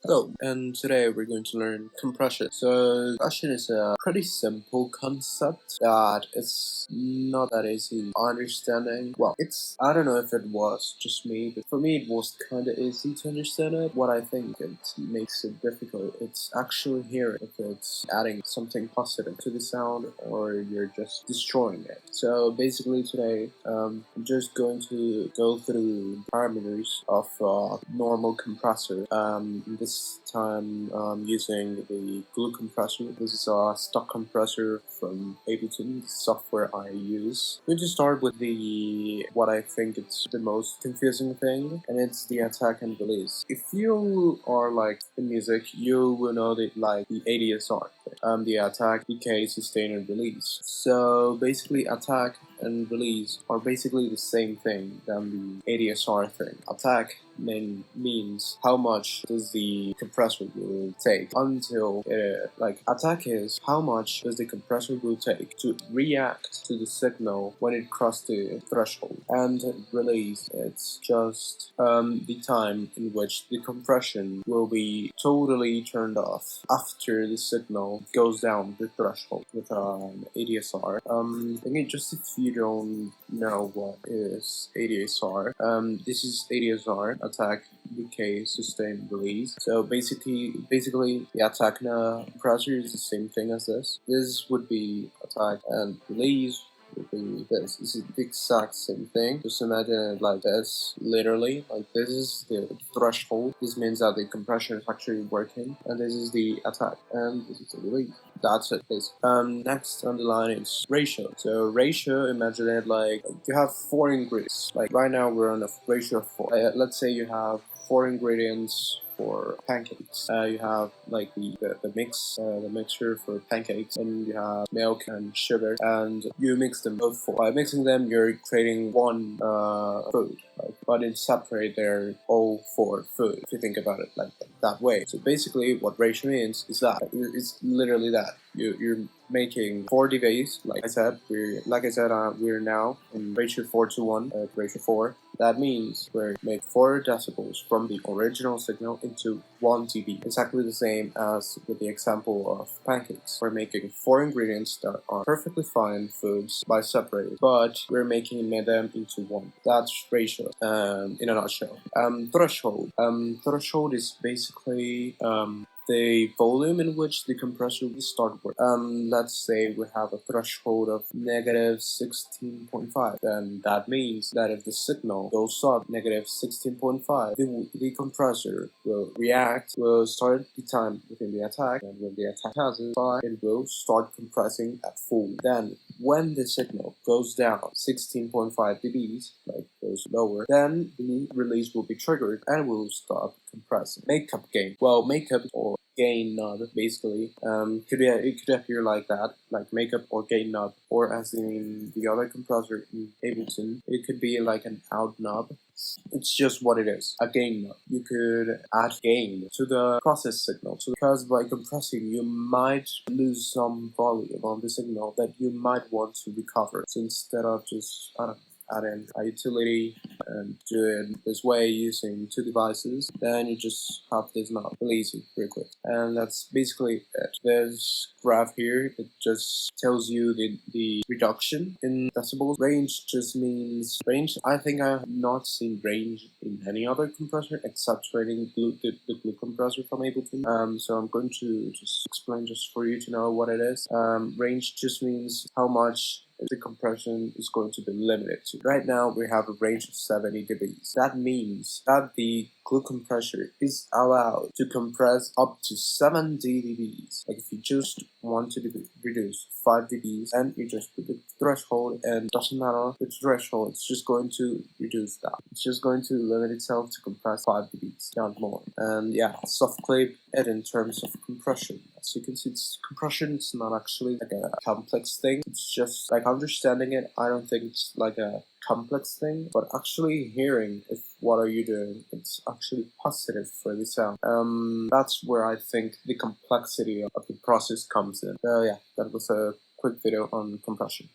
Hello, and today we're going to learn compression. So, compression is a pretty simple concept that it's not that easy understanding. Well, I don't know if it was just me, but for me it was kind of easy to understand it. What I think it makes it difficult, it's actually hearing if it's adding something positive to the sound or you're just destroying it. So, basically today, I'm just going to go through parameters of normal compressor. This time I'm using the glue compressor. This is a stock compressor from Ableton, the software I use. I'm going to start with what I think it's the most confusing thing, and it's the attack and release. If you are like in music, you will know that like the ADSR thing. The attack, decay, sustain, and release. So basically attack and release are basically the same thing than the ADSR thing. Attack means how much does the compressor will take until attack is how much does the compressor will take to react to the signal when it crosses the threshold, and release it's just the time in which the compression will be totally turned off after the signal goes down the threshold with ADSR. Again, just if you don't know what is ADSR, this is ADSR, attack, decay, sustain, release. So basically the attack compressor is the same thing as this. This would be attack, and release would be this. This is the exact same thing. Just imagine it like this, literally. Like this is the threshold. This means that the compression is actually working, and this is the attack, and this is the release. That's it, basically. Next on the line is ratio. So ratio, imagine it like you have 4 ingredients. Like right now we're on a ratio of 4. Let's say you have 4 ingredients for pancakes. You have like the mixture for pancakes, and you have milk and sugar, and you mix them both. By mixing them, you're creating one food. But in separate, they're all 4 food. If you think about it like that way. So basically, what ratio means is that it's literally that you're making 4 dBs. Like I said, we're now in ratio 4:1, ratio 4. That means we're make 4 decibels from the original signal into 1 dB. Exactly the same as with the example of pancakes. We're making 4 ingredients that are perfectly fine foods by separating, but we're making them into 1. That's ratio in a nutshell. Threshold. Threshold is basically the volume in which the compressor will start working. Let's say we have a threshold of negative 16.5. Then that means that if the signal goes up negative 16.5, the compressor will react, will start the time within the attack, and when the attack passes by, it will start compressing at full. Then when the signal goes down 16.5 dBs, like goes lower, then the release will be triggered and will stop compressing. Makeup gain. Well, makeup or gain knob basically it could appear like that, like makeup or gain knob, or as in the other compressor in Ableton, it could be like an out knob. It's just what it is, a gain knob. You could add gain to the process signal, because by compressing you might lose some volume on the signal that you might want to recover. So instead of just add in a utility and do it this way using 2 devices, then you just have this knob really easy, real quick. And that's basically it. This graph here, it just tells you the reduction in decibels. Range just means range. I think I have not seen range in any other compressor except for the glue compressor from Ableton. So I'm going to just explain just for you to know what it is. Range just means how much the compression is going to be limited to. Right now we have a range of 70 dBs. That means that the glue compressor is allowed to compress up to 70 dBs. Like if you just want to reduce 5 dBs, and you just put the threshold, and doesn't matter the threshold, it's just going to reduce that. It's just going to limit itself to compress 5 dBs, not more. And yeah, soft clip it in terms of compression. As you can see, compression is not actually like a complex thing. It's just like understanding it. I don't think it's like a complex thing, but actually hearing if what are you doing, it's actually positive for the sound. That's where I think the complexity of the process comes in. So yeah, that was a quick video on compression.